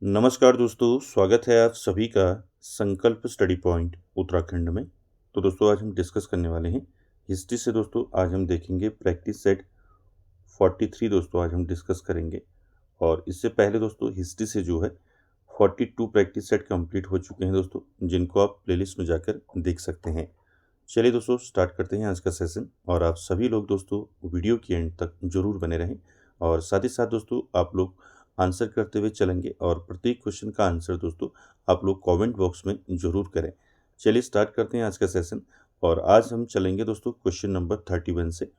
नमस्कार दोस्तों, स्वागत है आप सभी का संकल्प स्टडी पॉइंट उत्तराखंड में। तो दोस्तों आज हम डिस्कस करने वाले हैं हिस्ट्री से। दोस्तों आज हम देखेंगे प्रैक्टिस सेट 43 दोस्तों आज हम डिस्कस करेंगे। और इससे पहले दोस्तों हिस्ट्री से जो है 42 प्रैक्टिस सेट कंप्लीट हो चुके हैं दोस्तों, जिनको आप प्लेलिस्ट में जाकर देख सकते हैं। चलिए दोस्तों स्टार्ट करते हैं आज का सेशन। और आप सभी लोग दोस्तों वीडियो के एंड तक जरूर बने रहें। और साथ ही साथ दोस्तों आप लोग आंसर करते हुए चलेंगे और प्रत्येक क्वेश्चन का आंसर दोस्तों आप लोग कमेंट बॉक्स में जरूर करें। चलिए स्टार्ट करते हैं आज का सेशन। और आज हम चलेंगे दोस्तों क्वेश्चन नंबर 31 से।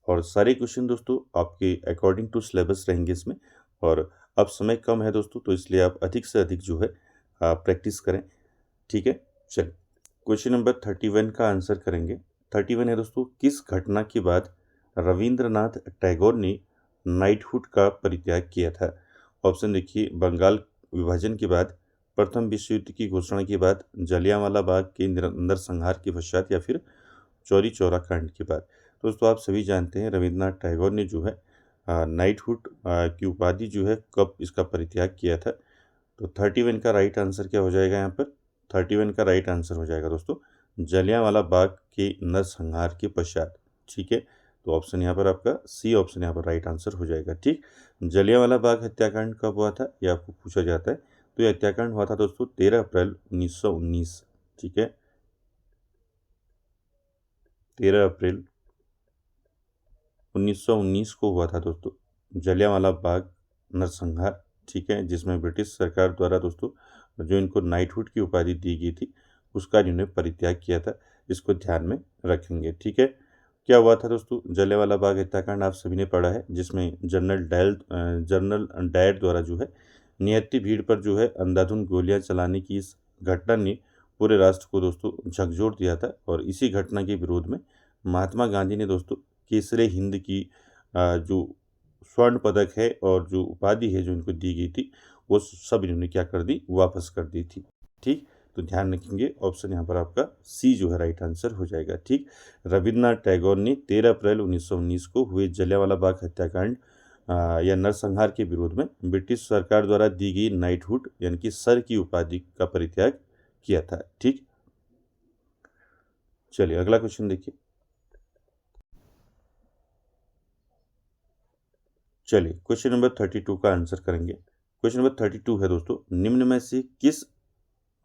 और सारे क्वेश्चन दोस्तों आपके अकॉर्डिंग टू सिलेबस रहेंगे इसमें। और अब समय कम है दोस्तों, तो इसलिए आप अधिक से अधिक जो है प्रैक्टिस करें। ठीक है, चलिए क्वेश्चन नंबर 31 का आंसर करेंगे। 31 है दोस्तों, किस घटना के बाद रविंद्रनाथ टैगोर ने नाइटहुड का परित्याग किया था? ऑप्शन देखिए, बंगाल विभाजन के बाद, प्रथम विश्व युद्ध की घोषणा के बाद, जलियांवाला बाग के नरसंहार के पश्चात, या फिर चौरी चौरा कांड के बाद। दोस्तों आप सभी जानते हैं रविंद्रनाथ टैगोर ने जो है नाइटहुड की उपाधि जो है कब इसका परित्याग किया था। तो 31 का राइट आंसर क्या हो जाएगा यहाँ पर? 31 का राइट आंसर हो जाएगा दोस्तों जलियांवाला बाग के नरसंहार के पश्चात। ठीक है, तो ऑप्शन यहाँ पर आपका सी ऑप्शन यहाँ पर राइट आंसर हो जाएगा। ठीक, जलियांवाला बाग हत्याकांड कब हुआ था ये आपको पूछा जाता है। तो ये हत्याकांड हुआ था दोस्तों 13 अप्रैल 1919। ठीक है, 13 अप्रैल 1919 को हुआ था दोस्तों जलियांवाला बाग नरसंहार। ठीक है, जिसमें ब्रिटिश सरकार द्वारा दोस्तों जो इनको नाइटहुड की उपाधि दी गई थी उसका इन्होंने परित्याग किया था। इसको ध्यान में रखेंगे। ठीक है, क्या हुआ था दोस्तों जलियांवाला बाग हत्याकांड आप सभी ने पढ़ा है, जिसमें जनरल डायर द्वारा जो है नियति भीड़ पर जो है अंधाधुंध गोलियां चलाने की इस घटना ने पूरे राष्ट्र को दोस्तों झकझोर दिया था। और इसी घटना के विरोध में महात्मा गांधी ने दोस्तों केसरे हिंद की जो स्वर्ण पदक है और जो उपाधि है जो इनको दी गई थी वो सब इन्होंने क्या कर दी, वापस कर दी थी। ठीक, तो ध्यान रखेंगे ऑप्शन यहाँ पर आपका सी जो है राइट आंसर हो जाएगा। ठीक, रविन्द्रनाथ टैगोर ने 13 अप्रैल 1919 को हुए जलियांवाला बाग हत्याकांड या नरसंहार के विरोध में ब्रिटिश सरकार द्वारा दी गई नाइटहुड यानी कि सर की उपाधि का परित्याग किया था। ठीक, चलिए अगला क्वेश्चन देखिए। चलिए क्वेश्चन नंबर 32 का आंसर करेंगे। क्वेश्चन नंबर 32 है दोस्तों, निम्न में से किस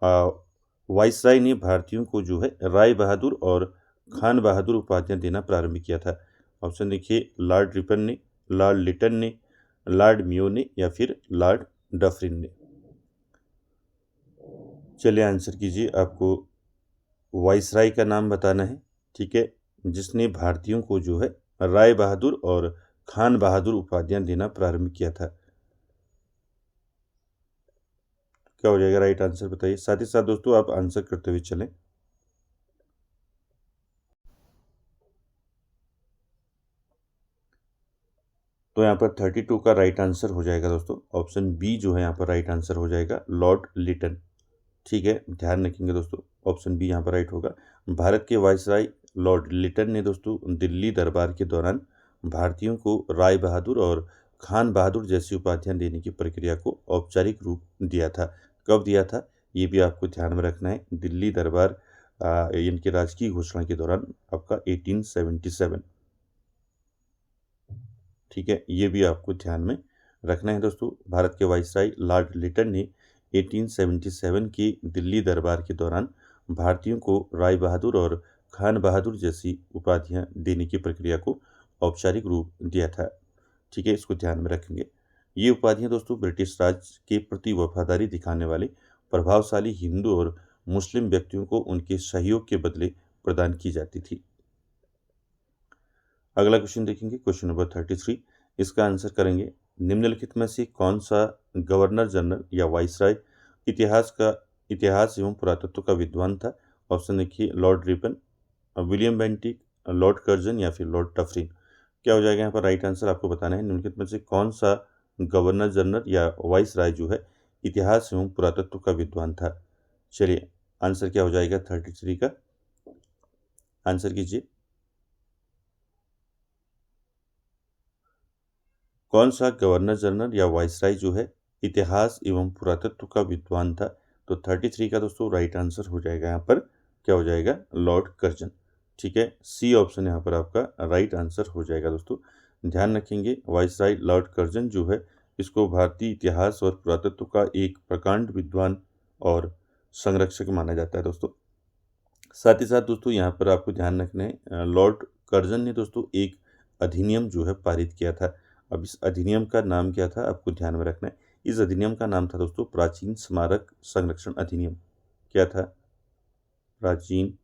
वाइसराय ने भारतीयों को जो है राय बहादुर और खान बहादुर उपाधियां देना प्रारंभ किया था? ऑप्शन देखिए, लॉर्ड रिपन ने, लॉर्ड लिटन ने, लॉर्ड मियो ने, या फिर लॉर्ड डफरिन ने। चलिए आंसर कीजिए, आपको वाइसराय का नाम बताना है। ठीक है, जिसने भारतीयों को जो है राय बहादुर और खान बहादुर उपाधियां देना प्रारंभ किया था। क्या हो जाएगा राइट आंसर बताइए। साथ ही साथ दोस्तों आप आंसर करते हुए चलें। तो यहाँ पर 32 का राइट आंसर हो जाएगा दोस्तों ऑप्शन बी जो है यहाँ पर राइट आंसर हो जाएगा, लॉर्ड लिटन। ठीक है, ध्यान रखेंगे दोस्तों ऑप्शन बी यहाँ पर राइट होगा। भारत के वायसराय लॉर्ड लिटन ने दोस्तों दिल्ली दरबार के दौरान भारतीयों को राय बहादुर और खान बहादुर जैसी उपाधियां देने की प्रक्रिया को औपचारिक रूप दिया था। कब दिया था ये भी आपको ध्यान में रखना है। दिल्ली दरबार इनकी राजकीय घोषणा के दौरान आपका 1877। ठीक है, ये भी आपको ध्यान में रखना है दोस्तों। भारत के वाइसराय लॉर्ड लिटन ने 1877 की दिल्ली दरबार के दौरान भारतीयों को राय बहादुर और खान बहादुर जैसी उपाधियां देने की प्रक्रिया को औपचारिक रूप दिया था। ठीक है, इसको ध्यान में रखेंगे। ये उपाधियां दोस्तों ब्रिटिश राज के प्रति वफादारी दिखाने वाले प्रभावशाली हिंदू और मुस्लिम व्यक्तियों को उनके सहयोग के बदले प्रदान की जाती थी। अगला क्वेश्चन देखेंगे, क्वेश्चन नंबर 33। इसका आंसर करेंगे, निम्नलिखित में से कौन सा गवर्नर जनरल या वाइसराय इतिहास एवं पुरातत्व का विद्वान था? ऑप्शन देखिए, Lord Ripon, William Bentinck, Lord Curzon, या फिर लॉर्ड टफरिन। क्या हो जाएगा यहाँ पर राइट आंसर आपको बताना है। निम्नलिखित में से कौन सा गवर्नर जनरल या वाइसराय जो है इतिहास एवं पुरातत्व का विद्वान था? चलिए आंसर क्या हो जाएगा 33 का, आंसर कीजिए। कौन सा गवर्नर जनरल या वाइसराय जो है इतिहास एवं पुरातत्व का विद्वान था? तो 33 का दोस्तों राइट आंसर हो जाएगा यहाँ पर, क्या हो जाएगा, लॉर्ड कर्जन। ठीक है, सी ऑप्शन यहाँ पर आपका राइट आंसर हो जाएगा दोस्तों। ध्यान रखेंगे वाइसराय लॉर्ड कर्जन जो है, इसको भारतीय इतिहास और पुरातत्व का एक प्रकांड विद्वान और संरक्षक माना जाता है दोस्तों। साथ ही साथ दोस्तों यहाँ पर आपको ध्यान रखना है, लॉर्ड कर्जन ने दोस्तों एक अधिनियम जो है पारित किया था। अब इस अधिनियम का नाम क्या था आपको ध्यान में रखना है। इस अधिनियम का नाम था दोस्तों प्राचीन स्मारक संरक्षण अधिनियम। क्या था? प्राचीन,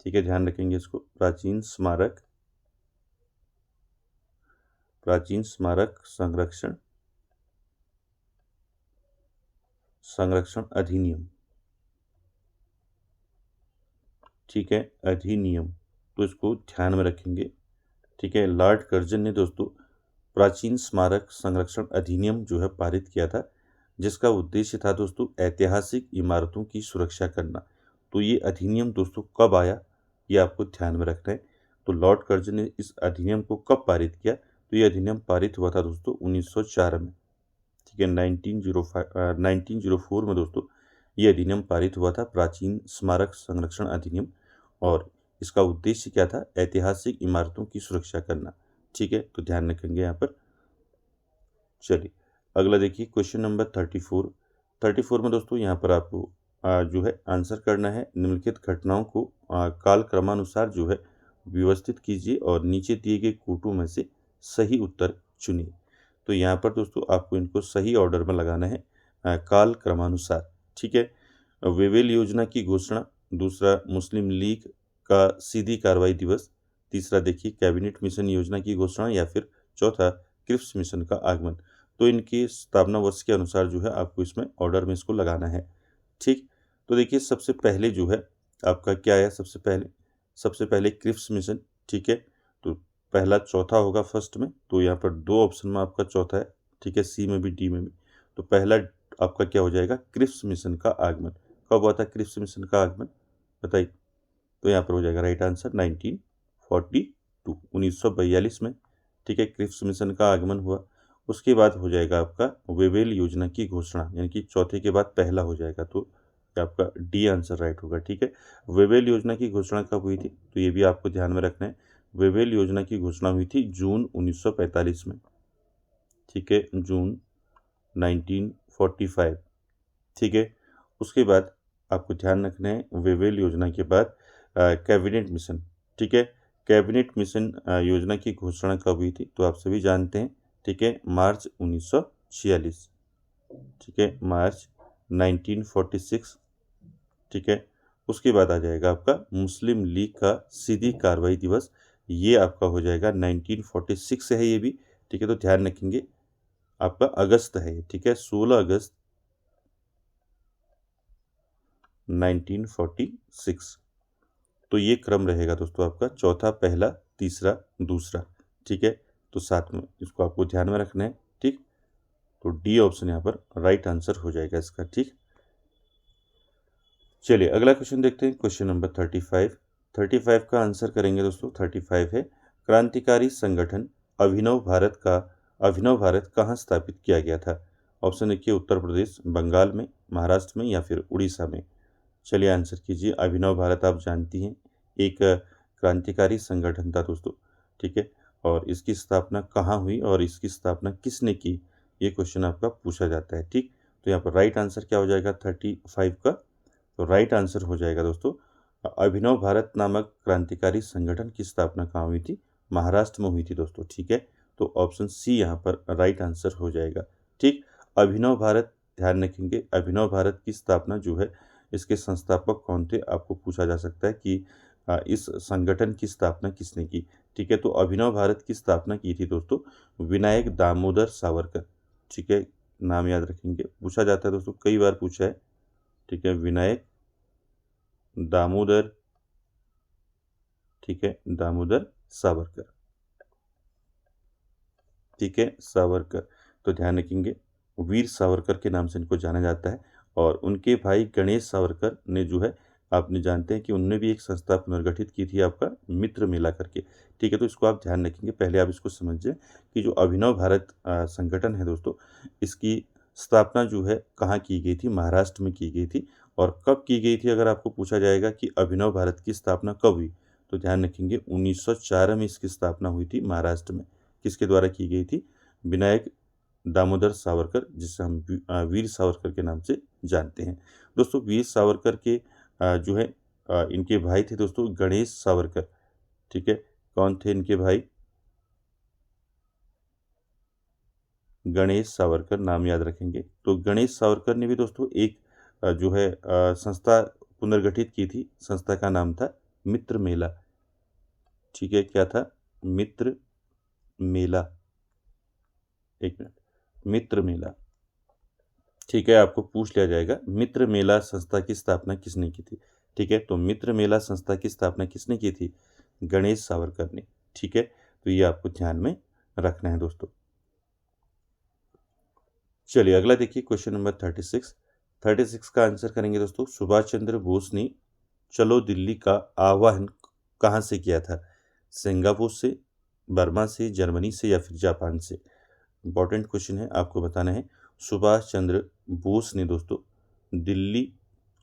ठीक है, ध्यान रखेंगे इसको, प्राचीन स्मारक संरक्षण अधिनियम। ठीक है, अधिनियम, तो इसको ध्यान में रखेंगे। ठीक है, लॉर्ड कर्जन ने दोस्तों प्राचीन स्मारक संरक्षण अधिनियम जो है पारित किया था, जिसका उद्देश्य था दोस्तों ऐतिहासिक इमारतों की सुरक्षा करना। तो ये अधिनियम दोस्तों कब आया, ये आपको ध्यान में रखना है। तो लॉर्ड कर्जन ने इस अधिनियम को कब पारित किया? तो ये अधिनियम पारित हुआ था दोस्तों 1904 में। ठीक है, 1904 में दोस्तों ये अधिनियम पारित हुआ था, प्राचीन स्मारक संरक्षण अधिनियम। और इसका उद्देश्य क्या था? ऐतिहासिक इमारतों की सुरक्षा करना। ठीक है, तो ध्यान रखेंगे यहाँ पर। चलिए अगला देखिए, क्वेश्चन नंबर 34 में दोस्तों यहाँ पर आपको जो है आंसर करना है। निम्नलिखित घटनाओं को काल क्रमानुसार जो है व्यवस्थित कीजिए और नीचे दिए गए कोटों में से सही उत्तर चुनिए। तो यहाँ पर दोस्तों आपको इनको सही ऑर्डर में लगाना है, काल क्रमानुसार। ठीक है, वेवेल योजना की घोषणा, दूसरा मुस्लिम लीग का सीधी कार्रवाई दिवस, तीसरा देखिए कैबिनेट मिशन योजना की घोषणा, या फिर चौथा क्रिप्स मिशन का आगमन। तो इनकी स्थापना वर्ष के अनुसार जो है आपको इसमें ऑर्डर में इसको लगाना है। ठीक, तो देखिए सबसे पहले जो है आपका क्या है, सबसे पहले क्रिप्स मिशन। ठीक है, तो पहला चौथा होगा फर्स्ट में, तो यहाँ पर दो ऑप्शन में आपका चौथा है। ठीक है, सी में भी डी में भी। तो पहला आपका क्या हो जाएगा, क्रिप्स मिशन का आगमन। कब हुआ था क्रिप्स मिशन का आगमन, बताइए। तो यहाँ पर हो जाएगा राइट आंसर 1942 में। ठीक है, क्रिप्स मिशन का आगमन हुआ। उसके बाद हो जाएगा आपका वेवेल योजना की घोषणा, यानी कि चौथे के बाद पहला हो जाएगा, तो आपका डी आंसर राइट होगा। ठीक है, वेवेल योजना की घोषणा कब हुई थी, तो ये भी आपको ध्यान में रखना है। वेवेल योजना की घोषणा हुई थी जून 1945 में। ठीक है, जून 1945। ठीक है, उसके बाद आपको ध्यान रखना है वेवेल योजना के बाद कैबिनेट मिशन। ठीक है, कैबिनेट मिशन योजना की घोषणा कब हुई थी, तो आप सभी जानते हैं। ठीक है, मार्च 1946। ठीक है, मार्च 1946। ठीक है, उसके बाद आ जाएगा आपका मुस्लिम लीग का सीधी कार्रवाई दिवस, ये आपका हो जाएगा 1946 है ये भी। ठीक है, तो ध्यान रखेंगे आपका अगस्त है। ठीक है, 16 अगस्त 1946। तो ये क्रम रहेगा दोस्तों आपका, चौथा, पहला, तीसरा, दूसरा। ठीक है, तो साथ में इसको आपको ध्यान में रखना है। ठीक, तो डी ऑप्शन यहाँ पर राइट आंसर हो जाएगा इसका। ठीक, चलिए अगला क्वेश्चन देखते हैं, क्वेश्चन नंबर 35 का आंसर करेंगे दोस्तों। 35 है, क्रांतिकारी संगठन अभिनव भारत कहाँ स्थापित किया गया था? ऑप्शन देखिए, उत्तर प्रदेश, बंगाल में, महाराष्ट्र में, या फिर उड़ीसा में। चलिए आंसर कीजिए। अभिनव भारत आप जानती हैं एक क्रांतिकारी संगठन था दोस्तों। ठीक है, और इसकी स्थापना कहाँ हुई और इसकी स्थापना किसने की, ये क्वेश्चन आपका पूछा जाता है। ठीक, तो यहाँ पर राइट आंसर क्या हो जाएगा 35 का, तो राइट आंसर हो जाएगा दोस्तों अभिनव भारत नामक क्रांतिकारी संगठन की स्थापना कहाँ हुई थी? महाराष्ट्र में हुई थी दोस्तों। ठीक है, तो ऑप्शन सी यहाँ पर राइट आंसर हो जाएगा। ठीक, अभिनव भारत, ध्यान रखेंगे अभिनव भारत की स्थापना जो है, इसके संस्थापक कौन थे आपको पूछा जा सकता है कि इस संगठन की स्थापना किसने की। ठीक है, तो अभिनव भारत की स्थापना की थी दोस्तों विनायक दामोदर सावरकर। ठीक है, नाम याद रखेंगे, पूछा जाता है दोस्तों, कई बार पूछा है। ठीक है, विनायक दामोदर, ठीक है, दामोदर सावरकर। ठीक है, सावरकर, तो ध्यान रखेंगे वीर सावरकर के नाम से इनको जाना जाता है। और उनके भाई गणेश सावरकर ने जो है आपने जानते हैं कि उन्होंने भी एक संस्था पुनर्गठित की थी आपका मित्र मेला करके। ठीक है, तो इसको आप ध्यान रखेंगे। पहले आप इसको समझिए कि जो अभिनव भारत संगठन है दोस्तों, इसकी स्थापना जो है कहाँ की गई थी, महाराष्ट्र में की गई थी। और कब की गई थी, अगर आपको पूछा जाएगा कि अभिनव भारत की स्थापना कब हुई, तो ध्यान रखेंगे 1904 में इसकी स्थापना हुई थी महाराष्ट्र में। किसके द्वारा की गई थी, विनायक दामोदर सावरकर, जिसे हम वीर सावरकर के नाम से जानते हैं। दोस्तों वीर सावरकर के जो है इनके भाई थे दोस्तों गणेश सावरकर। ठीक है, कौन थे इनके भाई, गणेश सावरकर, नाम याद रखेंगे। तो गणेश सावरकर ने भी दोस्तों एक जो है संस्था पुनर्गठित की थी। संस्था का नाम था मित्र मेला। ठीक है, क्या था, मित्र मेला, एक मिनट, मित्र मेला। ठीक है, आपको पूछ लिया जाएगा मित्र मेला संस्था की स्थापना किसने की थी। ठीक है, तो मित्र मेला संस्था की स्थापना किसने की थी, गणेश सावरकर ने। ठीक है, तो ये आपको ध्यान में रखना है दोस्तों। चलिए अगला देखिए, क्वेश्चन नंबर 36 का आंसर करेंगे दोस्तों। सुभाष चंद्र बोस ने चलो दिल्ली का आह्वान कहाँ से किया था, सिंगापुर से, बर्मा से, जर्मनी से या फिर जापान से। इंपॉर्टेंट क्वेश्चन है, आपको बताना है सुभाष चंद्र बोस ने दोस्तों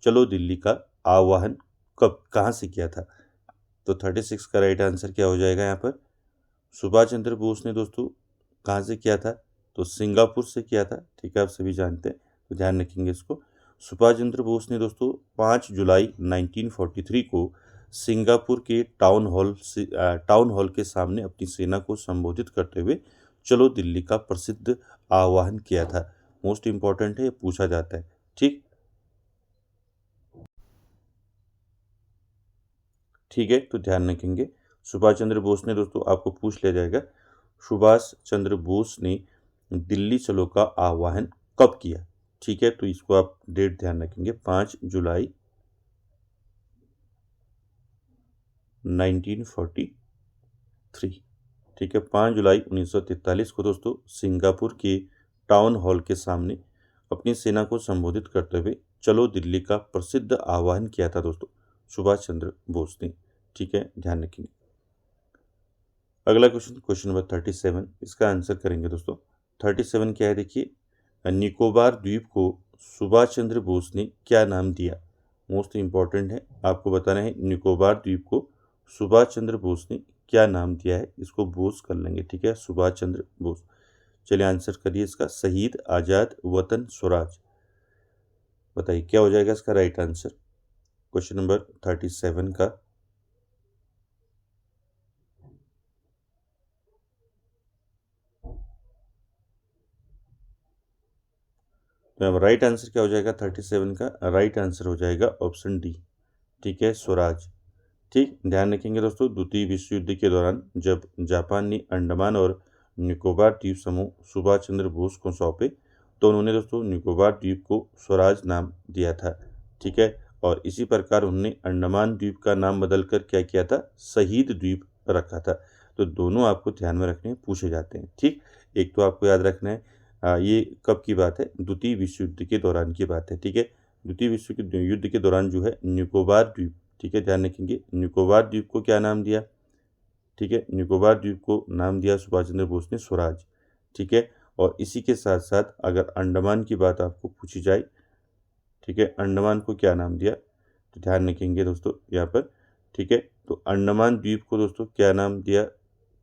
चलो दिल्ली का आह्वान कब कहाँ से किया था। तो 36 का राइट आंसर क्या हो जाएगा यहाँ पर, सुभाष चंद्र बोस ने दोस्तों कहाँ से किया था, तो सिंगापुर से किया था। ठीक है, आप सभी जानते हैं, तो ध्यान रखेंगे इसको। सुभाष चंद्र बोस ने दोस्तों 5 जुलाई 1943 को सिंगापुर के टाउन हॉल के सामने अपनी सेना को संबोधित करते हुए चलो दिल्ली का प्रसिद्ध आह्वान किया था। मोस्ट इंपॉर्टेंट है, ये पूछा जाता है। ठीक है, तो ध्यान रखेंगे सुभाष चंद्र बोस ने दोस्तों, आपको पूछ लिया जाएगा सुभाष चंद्र बोस ने दिल्ली चलो का आह्वान कब किया। ठीक है, तो इसको आप डेट ध्यान रखेंगे, 5 जुलाई 1943। ठीक है, 5 जुलाई 1943 को दोस्तों सिंगापुर के टाउन हॉल के सामने अपनी सेना को संबोधित करते हुए चलो दिल्ली का प्रसिद्ध आह्वान किया था दोस्तों सुभाष चंद्र बोस ने। ठीक है, ध्यान रखेंगे। अगला क्वेश्चन नंबर 37, इसका आंसर करेंगे दोस्तों। 37 क्या है देखिए, निकोबार द्वीप को सुभाष चंद्र बोस ने क्या नाम दिया। मोस्ट इंपॉर्टेंट है, आपको बताना है निकोबार द्वीप को सुभाष चंद्र बोस ने क्या नाम दिया है। इसको बोस कर लेंगे। ठीक है, सुभाष चंद्र बोस। चलिए आंसर करिए इसका, शहीद, आज़ाद, वतन, स्वराज। बताइए क्या हो जाएगा इसका राइट आंसर, क्वेश्चन नंबर 37 का। तो राइट आंसर क्या हो जाएगा 37 का, राइट आंसर हो जाएगा ऑप्शन डी। ठीक है, स्वराज। ठीक, ध्यान रखेंगे दोस्तों, द्वितीय विश्व युद्ध के दौरान जब जापान ने अंडमान और निकोबार द्वीप समूह सुभाष चंद्र बोस को सौंपे, तो उन्होंने दोस्तों निकोबार द्वीप को स्वराज नाम दिया था। ठीक है, और इसी प्रकार उन्होंने अंडमान द्वीप का नाम बदलकर क्या किया था, शहीद द्वीप रखा था। तो दोनों आपको ध्यान में रखने पूछे जाते हैं। ठीक, एक तो आपको याद रखना है ये कब की बात है, द्वितीय विश्व युद्ध के दौरान की बात है। ठीक है, द्वितीय विश्व युद्ध के दौरान जो है निकोबार द्वीप, ठीक है ध्यान रखेंगे, निकोबार द्वीप को क्या नाम दिया। ठीक है, निकोबार द्वीप को नाम दिया सुभाष चंद्र बोस ने स्वराज। ठीक है, और इसी के साथ साथ अगर अंडमान की बात आपको पूछी जाए, ठीक है, अंडमान को क्या नाम दिया, तो ध्यान रखेंगे दोस्तों यहाँ पर। ठीक है, तो अंडमान द्वीप को दोस्तों क्या नाम दिया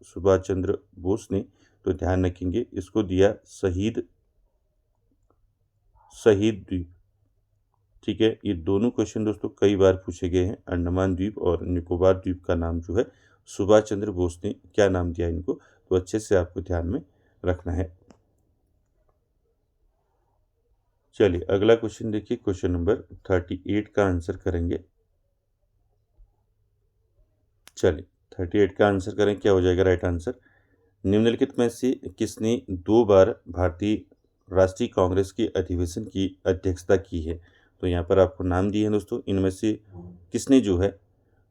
सुभाष चंद्र बोस ने, तो ध्यान रखेंगे इसको दिया शहीद द्वीप। ठीक है, ये दोनों क्वेश्चन दोस्तों कई बार पूछे गए हैं। अंडमान द्वीप और निकोबार द्वीप का नाम जो है सुभाष चंद्र बोस ने क्या नाम दिया इनको, तो अच्छे से आपको ध्यान में रखना है। चलिए अगला क्वेश्चन देखिए, क्वेश्चन नंबर 38 का आंसर करेंगे। चलिए 38 का आंसर करें, क्या हो जाएगा राइट आंसर, निम्नलिखित में से किसने 2 बार भारतीय राष्ट्रीय कांग्रेस के अधिवेशन की अध्यक्षता की है। तो यहाँ पर आपको नाम दिए हैं दोस्तों, इनमें से किसने जो है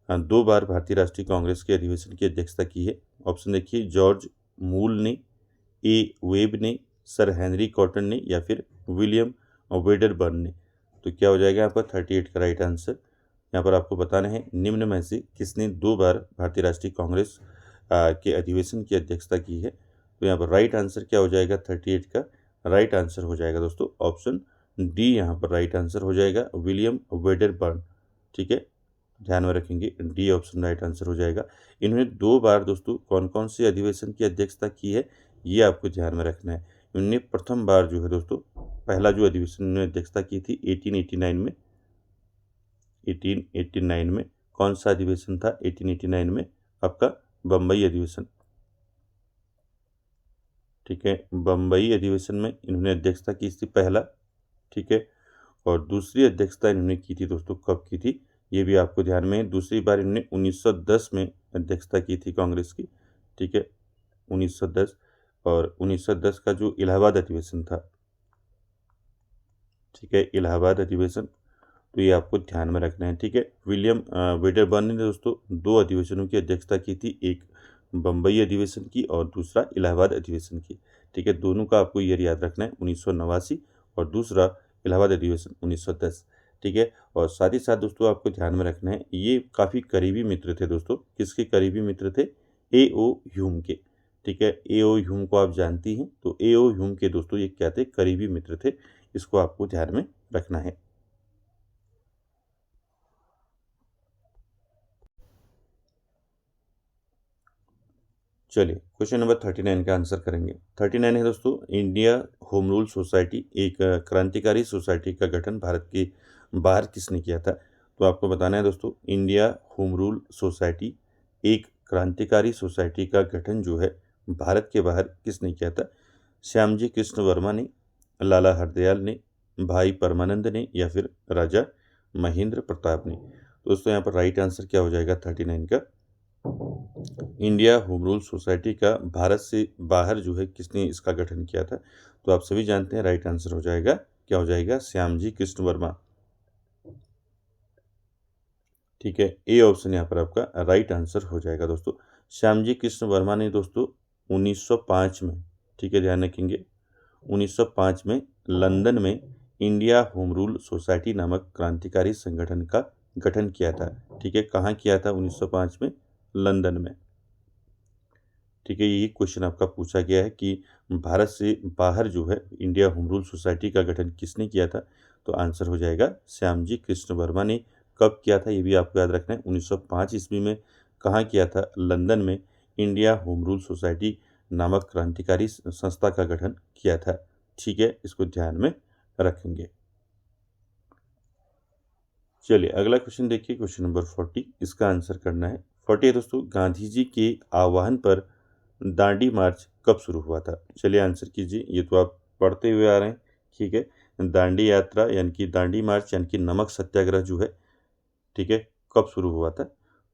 2 बार भारतीय राष्ट्रीय कांग्रेस के अधिवेशन की अध्यक्षता की है। ऑप्शन देखिए, जॉर्ज मूल ने, ए वेब ने, सर हेनरी कॉटन ने या फिर विलियम वेडरबर्न ने। तो क्या हो जाएगा यहाँ पर 38 का राइट आंसर, यहाँ पर आपको बताना है निम्न में से किसने 2 बार भारतीय राष्ट्रीय कांग्रेस के अधिवेशन की अध्यक्षता की है। तो यहाँ पर राइट आंसर क्या हो जाएगा, 38 का राइट आंसर हो जाएगा दोस्तों ऑप्शन डी, यहाँ पर राइट आंसर हो जाएगा विलियम वेडरबर्न। ठीक है, ध्यान में रखेंगे, डी ऑप्शन राइट आंसर हो जाएगा। इन्होंने 2 बार दोस्तों कौन कौन से अधिवेशन की अध्यक्षता की है, ये आपको ध्यान में रखना है। इन्होंने प्रथम बार जो है दोस्तों, पहला जो अधिवेशन इन्होंने अध्यक्षता की थी 1889 में कौन सा अधिवेशन था, 1889 में आपका बम्बई अधिवेशन। ठीक है, बम्बई अधिवेशन में इन्होंने अध्यक्षता की थी पहला। ठीक है, और दूसरी अध्यक्षता इन्होंने की थी दोस्तों, कब की थी ये भी आपको ध्यान में है। दूसरी बार इन्होंने 1910 में अध्यक्षता की थी कांग्रेस की। ठीक है, 1910, और 1910 का जो इलाहाबाद अधिवेशन था, ठीक है, इलाहाबाद अधिवेशन, तो ये आपको ध्यान में रखना है। ठीक है, विलियम वेडरबर्न ने दोस्तों 2 अधिवेशनों की अध्यक्षता की थी, एक बम्बई अधिवेशन की और दूसरा इलाहाबाद अधिवेशन की। ठीक है, दोनों का आपको ईयर याद रखना है, 1989 और दूसरा इलाहाबाद अधिवेशन 1910। ठीक है, और साथ ही साथ दोस्तों आपको ध्यान में रखना है, ये काफ़ी करीबी मित्र थे दोस्तों। किसके करीबी मित्र थे, ए.ओ. ह्यूम के। ठीक है, ए.ओ. ह्यूम को आप जानती हैं, तो ए.ओ. ह्यूम के दोस्तों ये क्या थे, करीबी मित्र थे। इसको आपको ध्यान में रखना है। चलिए क्वेश्चन नंबर 39 का आंसर करेंगे। 39 है दोस्तों, इंडिया होम रूल सोसाइटी एक क्रांतिकारी सोसाइटी का गठन भारत के बाहर किसने किया था। तो आपको बताना है दोस्तों, इंडिया होम रूल सोसाइटी एक क्रांतिकारी सोसाइटी का गठन जो है भारत के बाहर किसने किया था। श्यामजी कृष्ण वर्मा ने, लाला हरदयाल ने, भाई परमानंद ने, या फिर राजा महेंद्र प्रताप ने। दोस्तों यहाँ पर राइट आंसर क्या हो जाएगा 39 का, इंडिया होम रूल सोसाइटी का भारत से बाहर जो है किसने इसका गठन किया था। तो आप सभी जानते हैं राइट आंसर हो जाएगा, क्या हो जाएगा, श्यामजी कृष्ण वर्मा। ठीक है, ए ऑप्शन यहाँ पर आपका राइट आंसर हो जाएगा दोस्तों। श्यामजी कृष्ण वर्मा ने दोस्तों 1905 में, ठीक है ध्यान रखेंगे, 1905 में लंदन में इंडिया होम रूल सोसाइटी नामक क्रांतिकारी संगठन का गठन किया था। ठीक है, कहाँ किया था 1905 में, लंदन में। ठीक है, यही क्वेश्चन आपका पूछा गया है कि भारत से बाहर जो है इंडिया होम रूल सोसाइटी का गठन किसने किया था। तो आंसर हो जाएगा श्यामजी कृष्ण वर्मा ने। कब किया था ये भी आपको याद रखना है, 1905 ईस्वी में। कहाँ किया था, लंदन में इंडिया होम रूल सोसाइटी नामक क्रांतिकारी संस्था का गठन किया था। ठीक है, इसको ध्यान में रखेंगे। चलिए अगला क्वेश्चन देखिए, क्वेश्चन नंबर 40, इसका आंसर करना है। 40 है दोस्तों, गांधी जी के आह्वान पर दांडी मार्च कब शुरू हुआ था। चलिए आंसर कीजिए, ये तो आप पढ़ते हुए आ रहे हैं। ठीक है, दांडी यात्रा यानी कि दांडी मार्च यानी कि नमक सत्याग्रह जो है, ठीक है, कब शुरू हुआ था।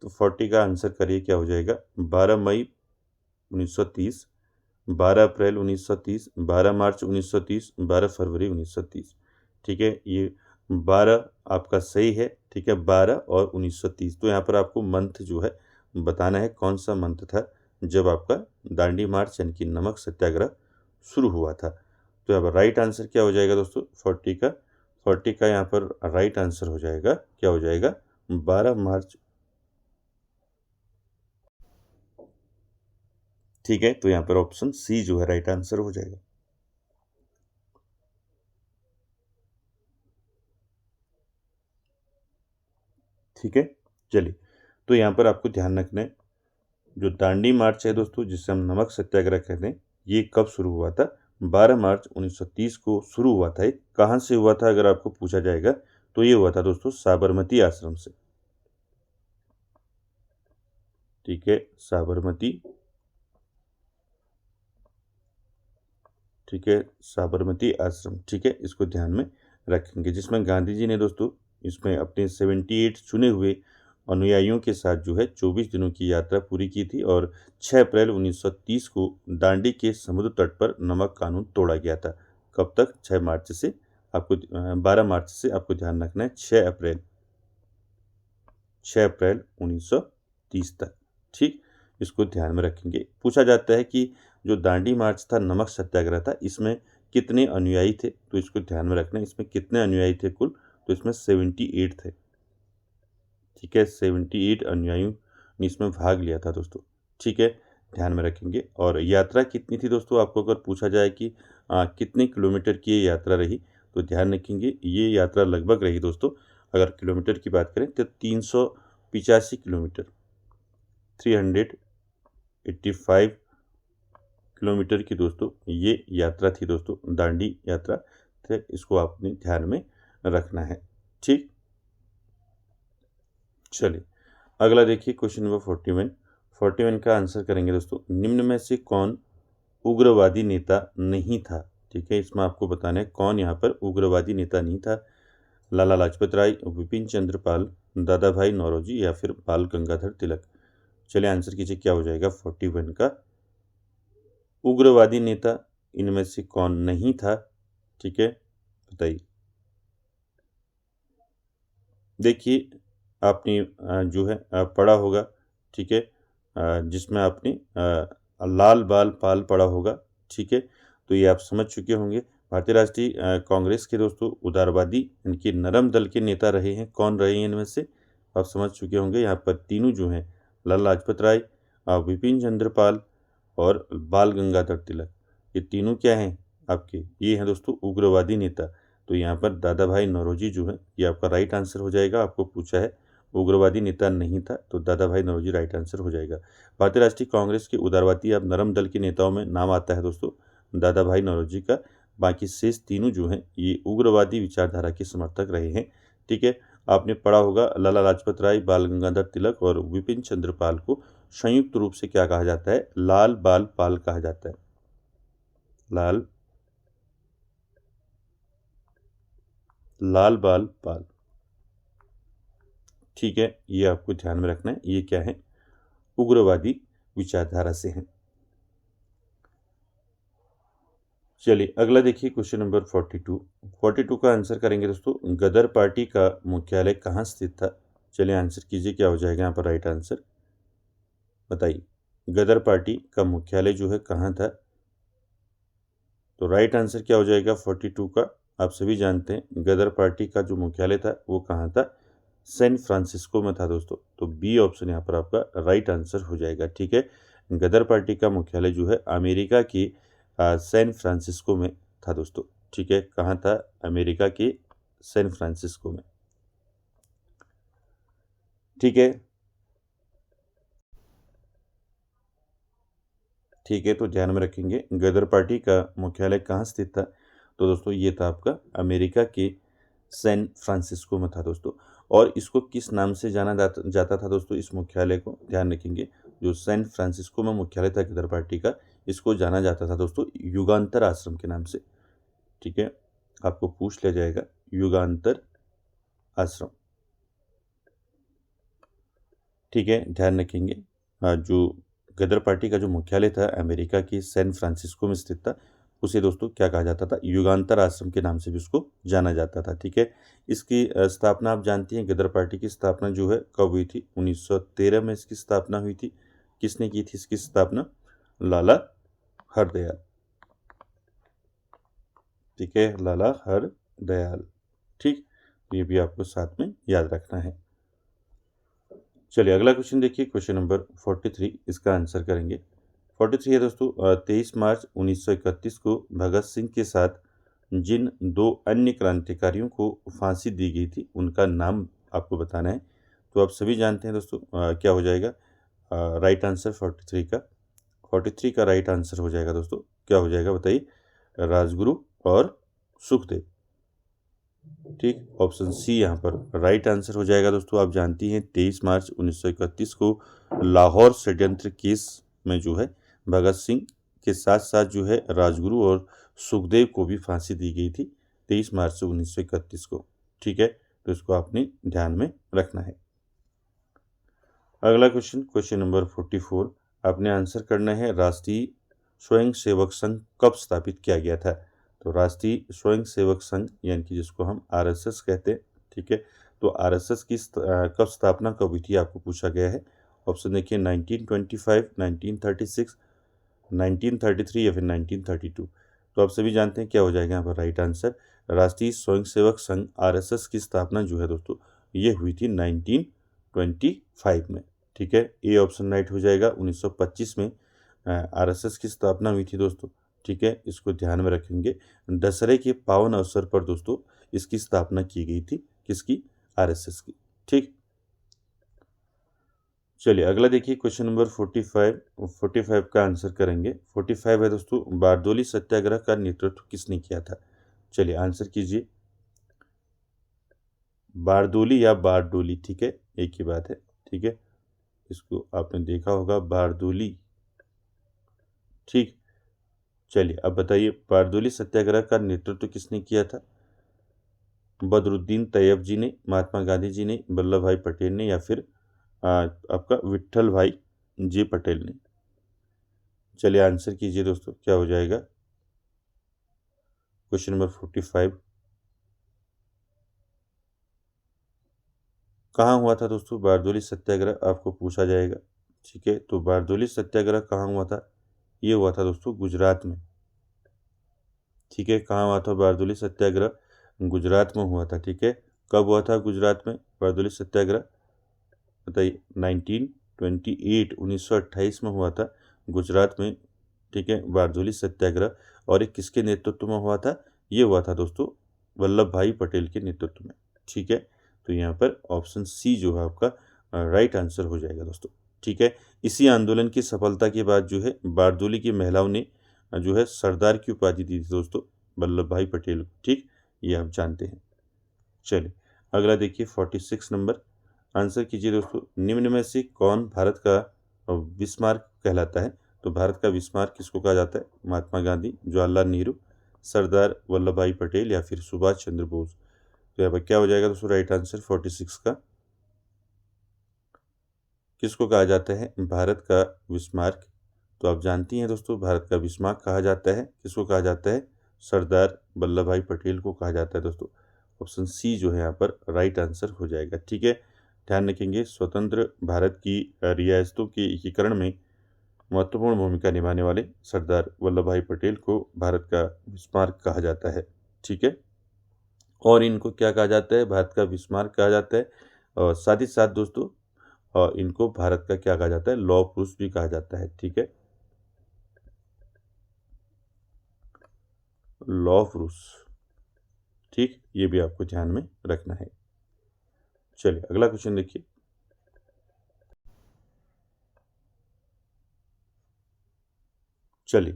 तो 40 का आंसर करिए, क्या हो जाएगा, 12 मई 1930, 12 अप्रैल 1930, 12 मार्च 1930, 12 फरवरी 1930। ठीक है, ये 12 आपका सही है। ठीक है, 12 और 1930। तो यहाँ पर आपको मंथ जो है बताना है, कौन सा मंथ था जब आपका दांडी मार्च यानी कि नमक सत्याग्रह शुरू हुआ था। तो यहाँ पर राइट आंसर क्या हो जाएगा दोस्तों, 40 का यहाँ पर राइट आंसर हो जाएगा, क्या हो जाएगा, 12 मार्च। ठीक है, तो यहाँ पर ऑप्शन सी जो है राइट आंसर हो जाएगा। ठीक है, चलिए तो यहाँ पर आपको ध्यान रखना है, जो दांडी मार्च है दोस्तों, जिसे हम नमक सत्याग्रह कहते हैं, ये कब शुरू हुआ था, 12 मार्च 1930 को शुरू हुआ था। ये कहाँ से हुआ था अगर आपको पूछा जाएगा, तो ये हुआ था दोस्तों साबरमती आश्रम से। ठीक है, साबरमती, ठीक है, साबरमती आश्रम। ठीक है, इसको ध्यान में रखेंगे, जिसमें गांधी जी ने दोस्तों इसमें अपने 78 चुने हुए अनुयायियों के साथ जो है 24 दिनों की यात्रा पूरी की थी, और 6 अप्रैल 1930 को दांडी के समुद्र तट पर नमक कानून तोड़ा गया था। कब तक, 6 मार्च से आपको 12 मार्च से आपको ध्यान रखना है, 6 अप्रैल 1930 तक। ठीक, इसको ध्यान में रखेंगे। पूछा जाता है कि जो दांडी मार्च था, नमक सत्याग्रह था, इसमें कितने अनुयायी थे। तो इसको ध्यान में रखना है, इसमें कितने अनुयायी थे कुल, तो इसमें 78 थे। ठीक है, 78 अनुयायियों ने इसमें भाग लिया था दोस्तों। ठीक है, ध्यान में रखेंगे। और यात्रा कितनी थी दोस्तों, आपको अगर पूछा जाए कि कितने किलोमीटर की ये यात्रा रही, तो ध्यान रखेंगे ये यात्रा लगभग रही दोस्तों, अगर किलोमीटर की बात करें तो 385 किलोमीटर, 385 किलोमीटर की दोस्तों ये यात्रा थी दोस्तों, दांडी यात्रा। तो इसको आपने ध्यान में रखना है। ठीक, चलिए अगला देखिए क्वेश्चन नंबर 41 का आंसर करेंगे दोस्तों। निम्न में से कौन उग्रवादी नेता नहीं था? ठीक है, इसमें आपको बताना है कौन यहाँ पर उग्रवादी नेता नहीं था। लाला लाजपत राय, विपिन चंद्र पाल, दादा भाई नौरोजी या फिर बाल गंगाधर तिलक। चलिए आंसर कीजिए, क्या हो जाएगा 41 का उग्रवादी नेता इनमें से कौन नहीं था? ठीक है, बताइए। देखिए आपने जो है पढ़ा होगा, ठीक है, जिसमें आपने लाल बाल पाल पढ़ा होगा। ठीक है, तो ये आप समझ चुके होंगे। भारतीय राष्ट्रीय कांग्रेस के दोस्तों उदारवादी इनके नरम दल के नेता रहे हैं। कौन रहे हैं इनमें से, आप समझ चुके होंगे। यहाँ पर तीनों जो हैं, लाला लाजपत राय, विपिन चंद्र पाल और बाल गंगाधर तिलक, ये तीनों क्या हैं आपके, ये हैं दोस्तों उग्रवादी नेता। तो यहाँ पर दादा भाई नौरोजी जो है ये आपका राइट आंसर हो जाएगा। आपको पूछा है उग्रवादी नेता नहीं था, तो दादा भाई नौरोजी राइट आंसर हो जाएगा। भारतीय राष्ट्रीय कांग्रेस के उदारवादी अब नरम दल के नेताओं में नाम आता है दोस्तों दादा भाई नौरोजी का। बाकी शेष तीनों जो हैं ये उग्रवादी विचारधारा के समर्थक रहे हैं। ठीक है, आपने पढ़ा होगा लाला लाजपत राय, बाल गंगाधर तिलक और विपिन चंद्र पाल को संयुक्त रूप से क्या कहा जाता है? लाल बाल पाल कहा जाता है। लाल बाल पाल। ठीक है, ये आपको ध्यान में रखना है, ये क्या है? उग्रवादी विचारधारा से हैं। चलिए अगला देखिए क्वेश्चन नंबर 42 का आंसर करेंगे दोस्तों। गदर पार्टी का मुख्यालय कहाँ स्थित था? चलिए आंसर कीजिए, क्या हो जाएगा यहाँ पर राइट आंसर, बताइए। गदर पार्टी का मुख्यालय जो है कहाँ था? तो राइट आंसर क्या हो जाएगा 42 का? आप सभी जानते हैं गदर पार्टी का जो मुख्यालय था वो कहाँ था? सैन फ्रांसिस्को में था दोस्तों। तो बी ऑप्शन यहाँ पर आपका राइट आंसर हो जाएगा। ठीक है, गदर पार्टी का मुख्यालय जो है अमेरिका की सैन फ्रांसिस्को में था दोस्तों। ठीक है, कहाँ था? अमेरिका के सैन फ्रांसिस्को में। ठीक है, ठीक है, तो ध्यान में रखेंगे गदर पार्टी का मुख्यालय कहाँ स्थित था? तो दोस्तों ये था आपका अमेरिका के सैन फ्रांसिस्को में था दोस्तों। और इसको किस नाम से जाना जाता था दोस्तों? इस मुख्यालय को ध्यान रखेंगे, जो सैन फ्रांसिस्को में मुख्यालय था गदर पार्टी का, इसको जाना जाता था दोस्तों युगांतर आश्रम के नाम से। ठीक है, आपको पूछ लिया जाएगा युगांतर आश्रम। ठीक है, ध्यान रखेंगे जो गदर पार्टी का जो मुख्यालय था अमेरिका की सैन फ्रांसिस्को में स्थित था, उसे दोस्तों क्या कहा जाता था? युगांतर आश्रम के नाम से भी उसको जाना जाता था। ठीक है, इसकी स्थापना आप जानती हैं, गदर पार्टी की स्थापना जो है कब हुई थी? 1913 में इसकी स्थापना हुई थी। किसने की थी इसकी स्थापना? लाला हरदयाल। ठीक है, लाला हरदयाल। ठीक, ये भी आपको साथ में याद रखना है। चलिए अगला क्वेश्चन देखिए, क्वेश्चन नंबर 43, इसका आंसर करेंगे। 43 है दोस्तों, 23 मार्च 1931 को भगत सिंह के साथ जिन दो अन्य क्रांतिकारियों को फांसी दी गई थी उनका नाम आपको बताना है। तो आप सभी जानते हैं दोस्तों क्या हो जाएगा राइट आंसर 43 का राइट आंसर हो जाएगा दोस्तों, क्या हो जाएगा बताइए? राजगुरु और सुखदेव। ठीक, ऑप्शन सी यहाँ पर राइट आंसर हो जाएगा दोस्तों। आप जानती हैं 23 मार्च 1931 को लाहौर षड्यंत्र केस में जो है भगत सिंह के साथ साथ जो है राजगुरु और सुखदेव को भी फांसी दी गई थी 23 मार्च 1931 को। ठीक है, तो इसको आपने ध्यान में रखना है। अगला क्वेश्चन, क्वेश्चन नंबर 44, आपने आंसर करना है राष्ट्रीय स्वयं सेवक संघ कब स्थापित किया गया था? तो राष्ट्रीय स्वयं सेवक संघ यानी कि जिसको हम आरएसएस कहते हैं। ठीक है, तो आरएसएस की कब स्थापना कब हुई थी आपको पूछा गया है। ऑप्शन देखिए 1925, 1936, 1933 या फिर 1932। तो आप सभी जानते हैं क्या हो जाएगा यहाँ पर राइट आंसर। राष्ट्रीय स्वयंसेवक संघ आरएसएस की स्थापना जो है दोस्तों ये हुई थी 1925 में। ठीक है, ए ऑप्शन राइट हो जाएगा। 1925 में आरएसएस की स्थापना हुई थी दोस्तों। ठीक है, इसको ध्यान में रखेंगे। दशहरे के पावन अवसर पर दोस्तों इसकी स्थापना की गई थी, किसकी? आरएसएस की। ठीक, चलिए अगला देखिए क्वेश्चन नंबर 45 का आंसर करेंगे। 45 है दोस्तों, बारदोली सत्याग्रह का नेतृत्व किसने किया था? चलिए आंसर कीजिए। बारदोली या बारडोली, ठीक है, एक ही बात है। ठीक है, इसको आपने देखा होगा, बारदोली। ठीक, चलिए अब बताइए, बारदोली सत्याग्रह का नेतृत्व किसने किया था? बदरुद्दीन तैयब जी ने, महात्मा गांधी जी ने, वल्लभ भाई पटेल ने, या फिर आपका विट्ठल भाई जी पटेल ने? चलिए आंसर कीजिए दोस्तों, क्या हो जाएगा? क्वेश्चन नंबर 45 कहाँ हुआ था दोस्तों? बारदोली सत्याग्रह आपको पूछा जाएगा। ठीक है, तो बारदोली सत्याग्रह कहाँ हुआ था? ये हुआ था दोस्तों गुजरात में। ठीक है, कहाँ हुआ था बारदोली सत्याग्रह? गुजरात में हुआ था। ठीक है, कब हुआ था गुजरात में बारदोली सत्याग्रह? बताइए। 1928 में हुआ था गुजरात में। ठीक है, बारदोली सत्याग्रह। और ये किसके नेतृत्व में हुआ था? ये हुआ था दोस्तों वल्लभ भाई पटेल के नेतृत्व में। ठीक है, तो यहाँ पर ऑप्शन सी जो है आपका राइट आंसर हो जाएगा दोस्तों। ठीक है, इसी आंदोलन की सफलता के बाद जो है बारदोली की महिलाओं ने जो है सरदार की उपाधि दी थी दोस्तों वल्लभ भाई पटेल को। ठीक, ये आप जानते हैं। चलिए अगला देखिए 46 नंबर, आंसर कीजिए दोस्तों। निम्न में से कौन भारत का बिस्मार्क कहलाता है? तो भारत का बिस्मार्क किसको कहा जाता है? महात्मा गांधी, जवाहरलाल नेहरू, सरदार वल्लभ भाई पटेल, या फिर सुभाष चंद्र बोस? तो यहाँ पर क्या हो जाएगा दोस्तों राइट आंसर 46 का? किसको कहा जाता है भारत का बिस्मार्क? तो आप जानती हैं दोस्तों, भारत का बिस्मार्क कहा जाता है, किसको कहा जाता है? सरदार वल्लभ भाई पटेल को कहा जाता है दोस्तों। ऑप्शन सी जो है यहाँ पर राइट आंसर हो जाएगा। ठीक है, ध्यान रखेंगे, स्वतंत्र भारत की रियासतों के एकीकरण में महत्वपूर्ण भूमिका निभाने वाले सरदार वल्लभ भाई पटेल को भारत का बिस्मार्क कहा जाता है। ठीक है, और इनको क्या कहा जाता है? भारत का बिस्मार्क कहा जाता है। और साथ ही साथ दोस्तों इनको भारत का क्या कहा जाता है? लौह पुरुष भी कहा जाता है। ठीक है, लौह पुरुष। ठीक, ये भी आपको ध्यान में रखना है। चलिए अगला क्वेश्चन देखिए। चलिए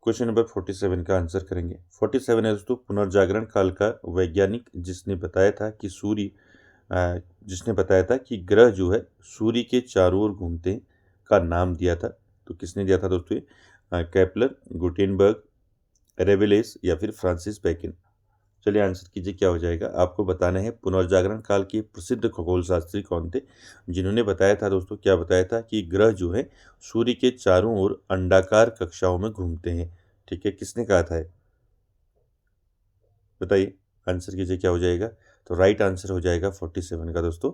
क्वेश्चन नंबर 47 का आंसर करेंगे। 47 है दोस्तों, पुनर्जागरण काल का वैज्ञानिक जिसने बताया था कि ग्रह जो है सूर्य के चारों ओर घूमते हैं, का नाम दिया था। तो किसने दिया था दोस्तों? ये केपलर, गुटेनबर्ग, रेवेलेस, या फिर फ्रांसिस बेकन? चलिए आंसर कीजिए, क्या हो जाएगा? आपको बताना है पुनर्जागरण काल के प्रसिद्ध खगोल शास्त्री कौन थे, जिन्होंने बताया था दोस्तों, क्या बताया था कि ग्रह जो है सूर्य के चारों ओर अंडाकार कक्षाओं में घूमते हैं। ठीक है, किसने कहा था? बताइए, आंसर कीजिए, क्या हो जाएगा? तो राइट आंसर हो जाएगा 47 का दोस्तों,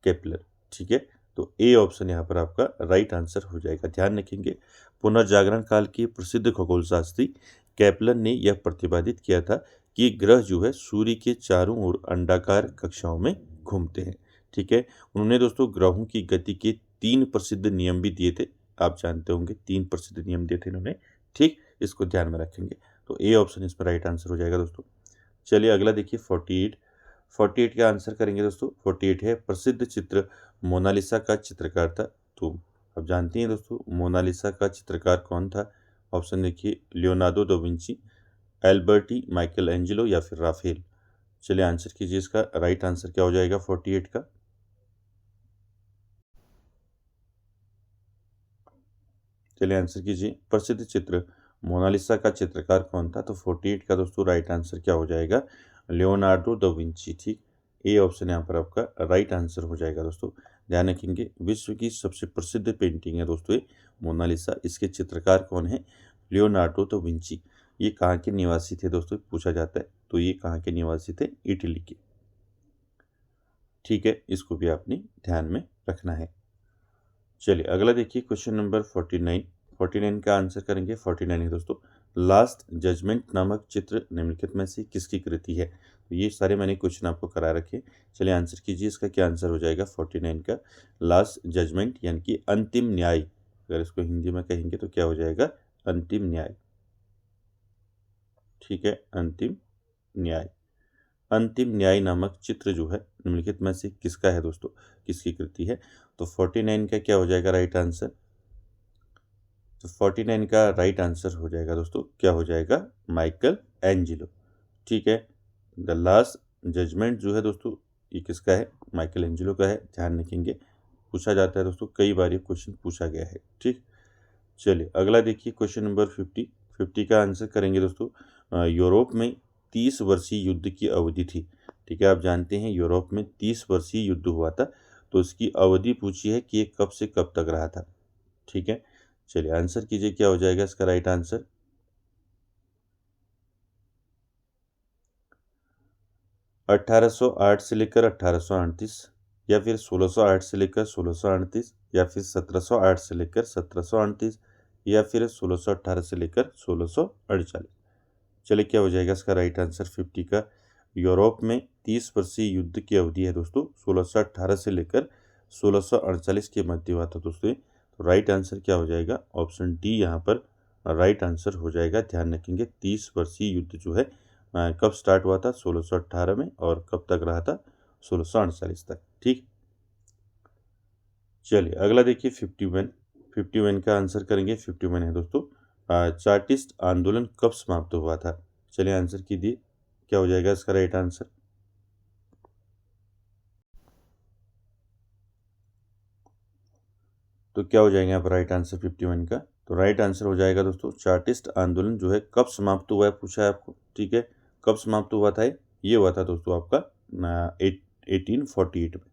केपलर। ठीक है, तो ए ऑप्शन यहाँ पर आपका राइट आंसर हो जाएगा। ध्यान रखेंगे, पुनर्जागरण काल के प्रसिद्ध खगोल शास्त्री केपलर ने यह प्रतिपादित किया था कि ग्रह जो है सूर्य के चारों ओर अंडाकार कक्षाओं में घूमते हैं। ठीक है, उन्होंने दोस्तों ग्रहों की गति के 3 प्रसिद्ध नियम भी दिए थे। आप जानते होंगे 3 प्रसिद्ध नियम दिए थे इन्होंने। ठीक, इसको ध्यान में रखेंगे। तो ए ऑप्शन इसमें राइट आंसर हो जाएगा दोस्तों। चलिए अगला देखिए 48 का आंसर करेंगे दोस्तों। 48 है, प्रसिद्ध चित्र मोनालिसा का चित्रकार था। तो अब जानती हैं दोस्तों मोनालिसा का चित्रकार कौन था? ऑप्शन देखिए, Leonardo da Vinci, एल्बर्टी, Michael Angelo, या फिर राफेल? चलिए आंसर कीजिए, इसका राइट आंसर क्या हो जाएगा 48 का? चलिए आंसर कीजिए, प्रसिद्ध चित्र मोनालिसा का चित्रकार कौन था? तो 48 का दोस्तों राइट आंसर क्या हो जाएगा? Leonardo da Vinci. ठीक, ए ऑप्शन यहाँ पर आपका राइट आंसर हो जाएगा दोस्तों। ध्यान रखेंगे, विश्व की सबसे प्रसिद्ध पेंटिंग है दोस्तों ये मोनालिसा। इसके चित्रकार कौन है? Leonardo da Vinci. ये कहाँ के निवासी थे दोस्तों, पूछा जाता है। तो ये कहाँ के निवासी थे? इटली के। ठीक है, इसको भी आपने ध्यान में रखना है। चलिए अगला देखिए क्वेश्चन नंबर 49 का आंसर करेंगे। 49 है दोस्तों, लास्ट जजमेंट नामक चित्र निम्नलिखित में से किसकी कृति है? ये सारे मैंने क्वेश्चन आपको करा रखे। चलिए आंसर कीजिए, इसका क्या आंसर हो जाएगा 49 का लास्ट जजमेंट यानी कि अंतिम न्याय। अगर इसको हिंदी में कहेंगे तो क्या हो जाएगा, अंतिम न्याय। ठीक है, अंतिम न्याय। अंतिम न्याय नामक चित्र जो है निम्नलिखित में से किसका है दोस्तों, किसकी कृति है। तो 49 का क्या हो जाएगा राइट आंसर। तो 49 का राइट आंसर हो जाएगा दोस्तों, क्या हो जाएगा, माइकल एंजिलो। ठीक है, द लास्ट जजमेंट जो है दोस्तों ये किसका है, माइकल एंजिलो का है। ध्यान रखेंगे, पूछा जाता है दोस्तों, कई बार ये क्वेश्चन पूछा गया है। ठीक, चलिए अगला देखिए क्वेश्चन नंबर 50 का आंसर करेंगे दोस्तों। यूरोप में 30 वर्षीय युद्ध की अवधि थी। ठीक है, आप जानते हैं यूरोप में 30 वर्षीय युद्ध हुआ था, तो इसकी अवधि पूछी है कि ये कब से कब तक रहा था। ठीक है, चलिए आंसर कीजिए, क्या हो जाएगा इसका राइट आंसर। 1808 से लेकर 1838, या फिर 1608 से लेकर 1638, या फिर 1708 से लेकर 1738, या फिर 1618 से लेकर 1648। चलिए क्या हो जाएगा इसका राइट आंसर 50 का। यूरोप में 30 वर्षीय युद्ध की अवधि है दोस्तों, 1618 से लेकर 1648 के मध्य हुआ था दोस्तों। तो राइट आंसर क्या हो जाएगा, ऑप्शन डी यहाँ पर राइट आंसर हो जाएगा। ध्यान रखेंगे 30 वर्षीय युद्ध जो है कब स्टार्ट हुआ था, 1618 में, और कब तक रहा था, 1648 तक। ठीक, चलिए अगला देखिए 51 का आंसर करेंगे। 51 है दोस्तों, चार्टिस्ट आंदोलन कब समाप्त हुआ था। चलिए आंसर कीजिए, क्या हो जाएगा इसका राइट आंसर। तो क्या हो जाएगा यहाँ पर राइट आंसर 51 का। तो राइट आंसर हो जाएगा दोस्तों, चार्टिस्ट आंदोलन जो है कब समाप्त हुआ है पूछा है आपको। ठीक है, कब समाप्त हुआ था, ये हुआ था दोस्तों आपका 1848 में।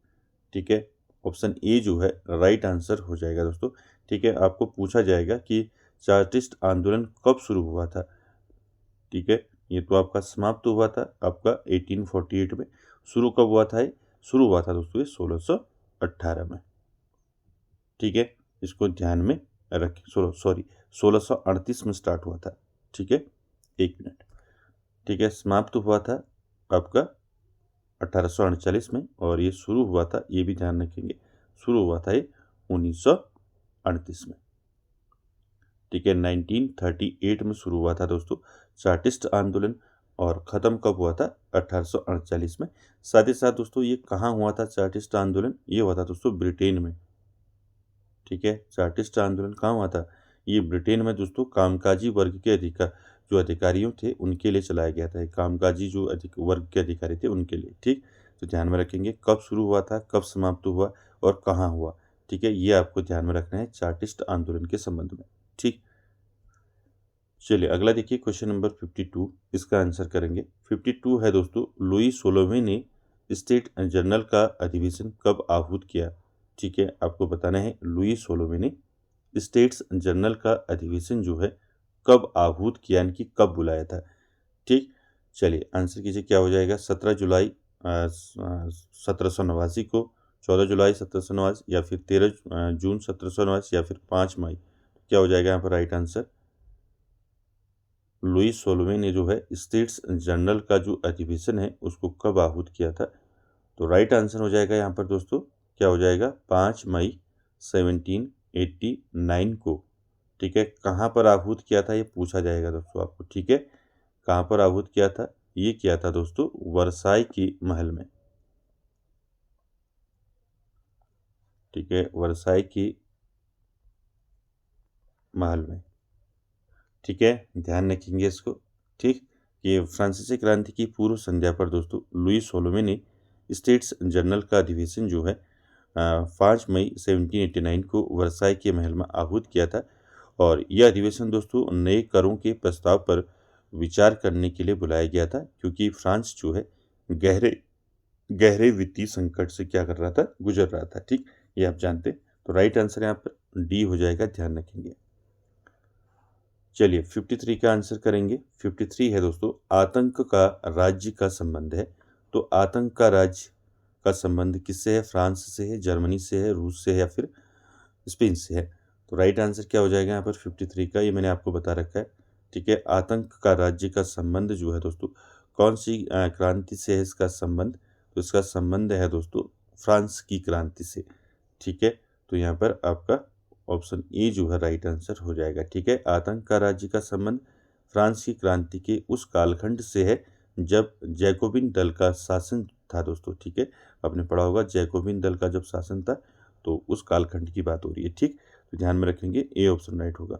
ठीक है, ऑप्शन ए जो है राइट आंसर हो जाएगा दोस्तों। ठीक है, आपको पूछा जाएगा कि चार्टिस्ट आंदोलन कब शुरू हुआ था। ठीक है, ये तो आपका समाप्त हुआ था आपका 1848 में। शुरू कब हुआ था, ये शुरू हुआ था दोस्तों ये 1618 में। ठीक है, इसको ध्यान में रखें। 1638 में स्टार्ट हुआ था। ठीक है, एक मिनट। ठीक है, समाप्त हुआ था आपका 1838 में, और ये शुरू हुआ था, ये भी ध्यान रखेंगे, शुरू हुआ था ये 1938 में। ठीक है, 1938 में शुरू हुआ था दोस्तों चार्टिस्ट आंदोलन, और ख़त्म कब हुआ था, 1848 में। साथ ही साथ दोस्तों ये कहाँ हुआ था चार्टिस्ट आंदोलन, ये हुआ था दोस्तों ब्रिटेन में। ठीक है, चार्टिस्ट आंदोलन कहाँ हुआ था, ये ब्रिटेन में दोस्तों कामकाजी वर्ग के जो अधिकारियों थे उनके लिए चलाया गया था। कामकाजी जो वर्ग के अधिकारी थे उनके लिए। ठीक, तो ध्यान में रखेंगे कब शुरू हुआ था, कब समाप्त हुआ, और कहाँ हुआ। ठीक है, ये आपको ध्यान में रखना है चार्टिस्ट आंदोलन के संबंध में। ठीक, चलिए अगला देखिए क्वेश्चन नंबर 52, इसका आंसर करेंगे। 52 है दोस्तों, लुई 16वें ने स्टेट जनरल का अधिवेशन कब आहूत किया। ठीक है, आपको बताना है लुई 16वें ने स्टेट्स जनरल का अधिवेशन जो है कब आहूत किया, यानी कि कब बुलाया था। ठीक, चलिए आंसर कीजिए, क्या हो जाएगा, 17 जुलाई 1789 को, 14 जुलाई 1789, या फिर 13 जून 1789, या फिर 5 मई। क्या हो जाएगा यहाँ पर राइट आंसर। लुई 16वें ने जो है स्टेट्स जनरल का जो अधिवेशन है उसको कब आहूत किया था। तो राइट आंसर हो जाएगा यहाँ पर दोस्तों, क्या हो जाएगा, 5 मई 1789 को। ठीक है, कहाँ पर आहूत किया था ये पूछा जाएगा दोस्तों आपको। ठीक है, कहाँ पर आहूत किया था, ये किया था दोस्तों वर्साई के महल में। ठीक है, वर्साई के महल में। ठीक है, ध्यान रखेंगे इसको। ठीक, ये फ्रांसीसी क्रांति की पूर्व संध्या पर दोस्तों लुई 16वें ने स्टेट्स जनरल का अधिवेशन जो है 5 मई 1789 को वर्साई के महल में आहूत किया था। और यह अधिवेशन दोस्तों नए करों के प्रस्ताव पर विचार करने के लिए बुलाया गया था, क्योंकि फ्रांस जो है गहरे गहरे वित्तीय संकट से क्या कर रहा था, गुजर रहा था। ठीक, ये आप जानते हैं। तो राइट आंसर यहाँ पर डी हो जाएगा, ध्यान रखेंगे। चलिए 53 का आंसर करेंगे। 53 है दोस्तों, आतंक का राज्य का संबंध है। तो आतंक का राज्य का संबंध किससे है, फ्रांस से है, जर्मनी से है, रूस से है, या फिर स्पेन से है। तो राइट आंसर क्या हो जाएगा यहाँ पर 53 का, ये मैंने आपको बता रखा है। ठीक है, आतंक का राज्य का संबंध जो है दोस्तों कौन सी क्रांति से है इसका संबंध? तो इसका संबंध है दोस्तों फ्रांस की क्रांति से। ठीक है, तो यहाँ पर आपका ऑप्शन ए जो है राइट आंसर हो जाएगा। ठीक है, आतंक का राज्य का संबंध फ्रांस की क्रांति के उस कालखंड से है जब जैकोबिन दल का शासन था दोस्तों। ठीक है, आपने पढ़ा होगा जैकोबिन दल का जब शासन था, तो उस कालखंड की बात हो रही है। ठीक, तो ध्यान में रखेंगे, ए ऑप्शन राइट होगा।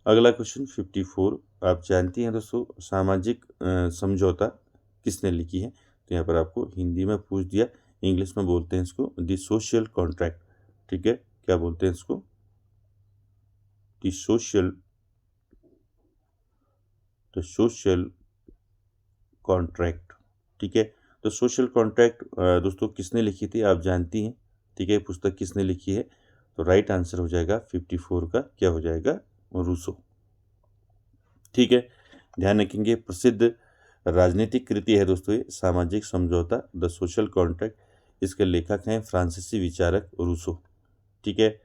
अगला क्वेश्चन 54, आप जानती हैं दोस्तों सामाजिक समझौता किसने लिखी है? तो यहाँ पर आपको हिंदी में पूछ दिया, इंग्लिश में बोलते हैं इसको द सोशल कॉन्ट्रैक्ट। ठीक है, क्या बोलते हैं इसको? The social contract. ठीक है, तो सोशल कॉन्ट्रैक्ट दोस्तों किसने लिखी थी आप जानती हैं? ठीक है, पुस्तक किसने लिखी है? तो राइट आंसर हो जाएगा 54 का क्या हो जाएगा? रूसो। ठीक है, ध्यान रखेंगे, प्रसिद्ध राजनीतिक कृति है दोस्तों ये सामाजिक समझौता द सोशल कॉन्ट्रैक्ट। इसके लेखक हैं फ्रांसीसी विचारक रूसो। ठीक है,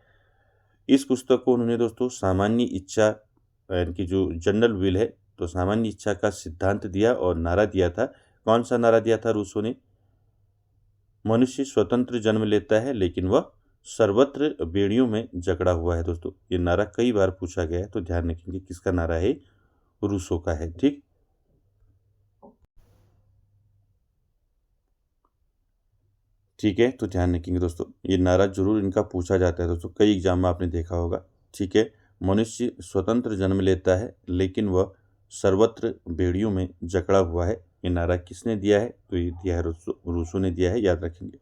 इस पुस्तक को उन्होंने दोस्तों सामान्य इच्छा यानी कि जो जनरल विल है, तो सामान्य इच्छा का सिद्धांत दिया और नारा दिया था। कौन सा नारा दिया था रूसो ने? मनुष्य स्वतंत्र जन्म लेता है लेकिन वह सर्वत्र बेड़ियों में जकड़ा हुआ है दोस्तों। ये नारा कई बार पूछा गया है, तो ध्यान रखेंगे किसका नारा है? रूसो का है। ठीक, ठीक है, तो ध्यान रखेंगे दोस्तों, ये नारा जरूर इनका पूछा जाता है दोस्तों, कई एग्जाम में आपने देखा होगा। ठीक है, मनुष्य स्वतंत्र जन्म लेता है लेकिन वह सर्वत्र बेड़ियों में जकड़ा हुआ है, ये नारा किसने दिया है? तो ये दिया है रूसो ने दिया है, याद रखेंगे।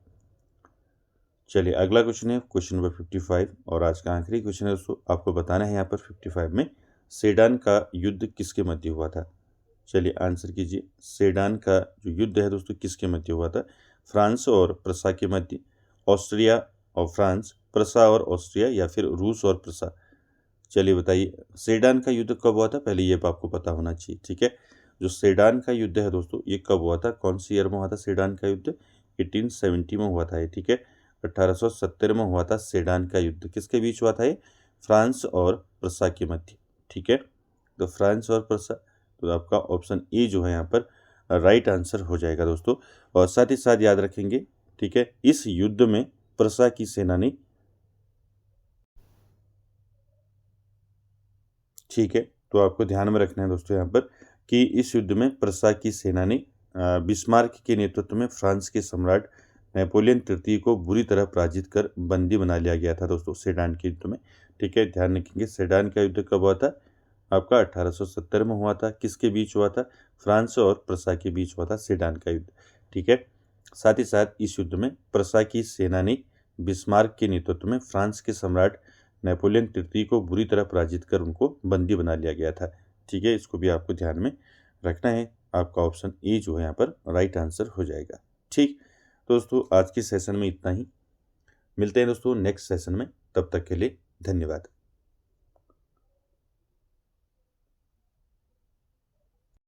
चलिए अगला क्वेश्चन है क्वेश्चन नंबर 55, और आज का आखिरी क्वेश्चन है दोस्तों, आपको बताना है यहाँ पर 55 में सेडान का युद्ध किसके मध्य हुआ था? चलिए आंसर कीजिए, सेडान का जो युद्ध है दोस्तों किसके मध्य हुआ था? फ्रांस और प्रसा के मध्य, ऑस्ट्रिया और फ्रांस, प्रसा और ऑस्ट्रिया, या फिर रूस और प्रसा? चलिए बताइए, सेडान का युद्ध कब हुआ था? पहले ये आपको पता होना चाहिए। ठीक है, जो सेडान का युद्ध है दोस्तों ये कब हुआ था, कौन सी ईयर में हुआ था सेडान का युद्ध? 1870 में हुआ था ये। ठीक है, 1870 में हुआ था सेडान का युद्ध। किसके बीच हुआ था ये? फ्रांस और प्रसा के मध्य। ठीक है, तो फ्रांस और प्रसा, तो आपका ऑप्शन ए जो है यहाँ पर राइट आंसर हो जाएगा दोस्तों। और साथ ही साथ याद रखेंगे, ठीक है, इस युद्ध में प्रसा की सेना ने, ठीक है, तो आपको ध्यान में रखना है दोस्तों यहाँ पर कि इस युद्ध में प्रसा की सेना ने बिस्मार्क के नेतृत्व में फ्रांस के सम्राट नेपोलियन तृतीय को बुरी तरह पराजित कर बंदी बना लिया गया था दोस्तों सेडान के युद्ध में। ठीक है, ध्यान रखेंगे, सेडान का युद्ध कब हुआ था? आपका 1870 में हुआ था। किसके बीच हुआ था? फ्रांस और प्रसा के बीच हुआ था सेडान का युद्ध। ठीक है, साथ ही साथ इस युद्ध में प्रसा की सेना ने बिस्मार्क के नेतृत्व में फ्रांस के सम्राट नेपोलियन तृतीय को बुरी तरह पराजित कर उनको बंदी बना लिया गया था। ठीक है, इसको भी आपको ध्यान में रखना है। आपका ऑप्शन ए जो है यहाँ पर राइट आंसर हो जाएगा। ठीक, दोस्तों आज के सेशन में इतना ही, मिलते हैं दोस्तों नेक्स्ट सेशन में, तब तक के लिए धन्यवाद।